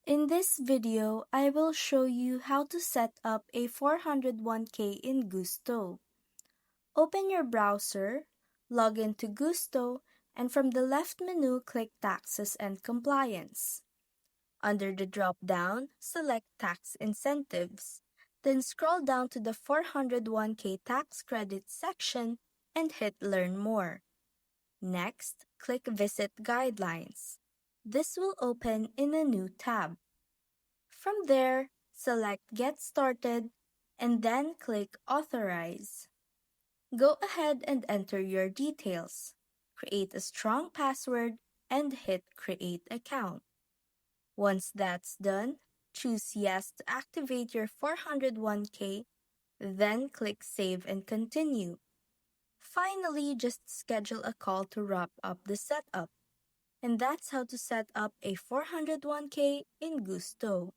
In this video, I will show you how to set up a 401k in Gusto. Open your browser, log into Gusto, and from the left menu, click Taxes and Compliance. Under the drop-down, select Tax Incentives. Then scroll down to the 401k tax credit section and hit Learn More. Next, click Visit Guidelines. This will open in a new tab. From there, select Get Started and then click Authorize. Go ahead and enter your details. Create a strong password and hit Create Account. Once that's done, choose Yes to activate your 401k, then click Save and Continue. Finally, just schedule a call to wrap up the setup. And that's how to set up a 401k in Gusto.